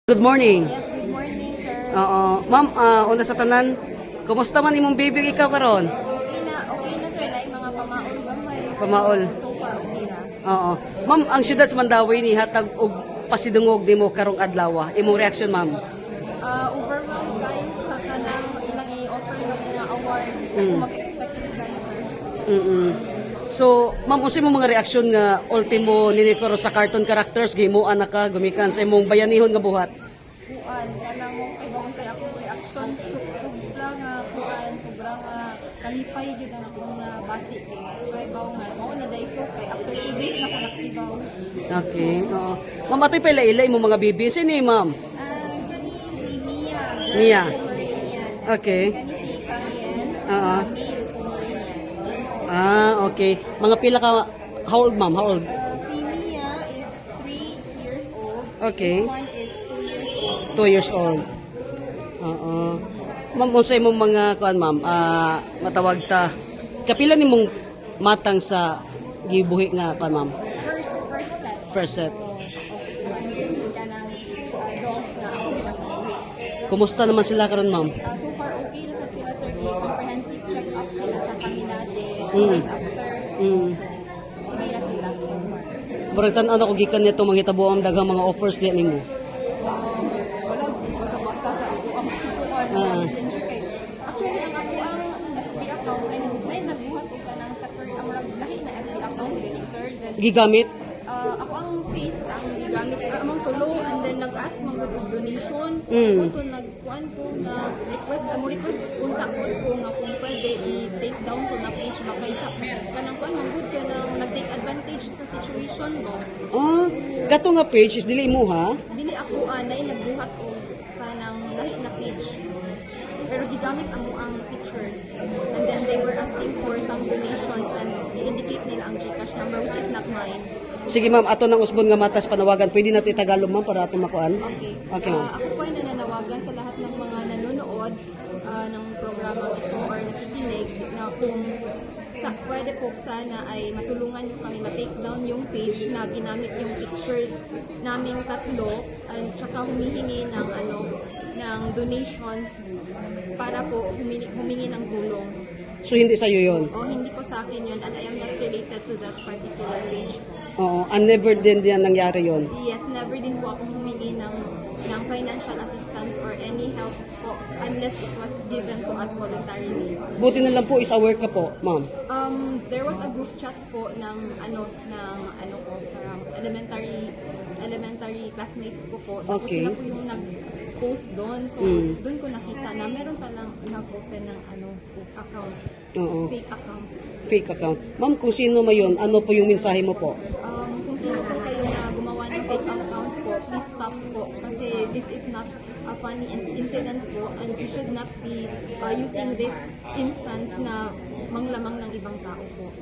Good morning. Yes, good morning, sir. Oo. Ma'am, una sa tanan, kumusta man imong baby ikaw karon? Okay na, sir. Na mga pamaol gamay. Pamaol. Pero so far, okay na. Oo. Ma'am, ang syudad sa Mandawi ni hatag og pasidungog nimo karong adlaw. Imong reaction, ma'am? Overwhelmed, guys. Sa kanang ilang i-offer na mga award. Kung mag-expected, guys, sir. So, ma'am, unsa imong mga reaksyon nga ultimo nini karon sa cartoon characters gimuan na ka gumikan sa imong bayanihon nga buhat? Kuan, kanang mo kay bawang say akong reaction. Sobra nga, kuan, sobra nga kalipay yun ang akong nabati kay kay bawang nga. Mao na dahil ko kay after 2 days na ko naktibaw. Okay. Oo. Ma'am, atoy pa ila imong mga baby. Sino ni ma'am? Kani si Mia. Mia. Pomeranian. Okay. Kani si Karian. Oo. Male Pomeranian. Okay. Mga pila ka, how old ma'am? How old? Si Mia is 3 years old. Okay. This one is 2 years old. 2 years old. Oo. Ma'am, unsa imong mga kuan ma'am? Matawag ta. Kapila nimong matang sa gibuhi nga pa ma'am? First set. First set. Kanang dogs na ako ginabuhi. Kumusta naman sila karon ma'am? So far, okay na sa sila, sir. Comprehensive check-up sila sa kanila. Mm. Days after. Mm. So, okay na sila so far. Baritan ano ko gikan nito manghitabo ang daghang mga offers diyan nimo. Wala, basa-basa sa ako ang kukuhan ng messenger kay. Actually, ang ako ang FB account ay nagbuhat ko ka ng sa ang lahi na FB account din, sir. Then, Gigamit? ako ang face ang gigamit among tulo and then nag-ask man gud og donation. Mm. Ko nagkuan ko nag-request punta ko nga kung pwede i-take down ko na page makaysa kanang kuan man gud kanang nag-take advantage sa situation mo. Kato nga page is dili imo ha? Dili ako anay nagbuhat og kanang lahi na page. Pero gigamit amo ang pictures. And then they were asking for some donations and i-indicate nila ang GCash number which is not mine. Sige ma'am, ato nang usbon nga matas panawagan. Pwede nato itagalog ma'am para ato makuan. Okay. Okay ma'am. Ako po ay nananawagan sa lahat ng mga nanonood ng programa ito or nakikinig na kung pwede po sana ay matulungan nyo kami ma-take down yung page na ginamit yung pictures naming tatlo at saka humihingi ng ng donations para po humingi ng tulong. So hindi sa iyo yun? O hindi po sa akin yun and I am not related to that particular page po. Oo, and never din diyan nangyari yon. Yes, never din po akong humingi ng financial assistance or any help po unless it was given to us voluntarily. Buti na lang po is aware ka po, ma'am. There was a group chat po ng ko parang elementary classmates ko po. Tapos Okay. sila po yung nag-post doon. So doon ko nakita na meron palang nag-open ng account. Oo. Fake account. Fake account. Ma'am, kung sino man yun, ano po yung mensahe mo po? Kung sino po kayo na gumawa ng fake account po, please stop po. Kasi this is not a funny incident po and you should not be using this instance na manglamang ng ibang tao po.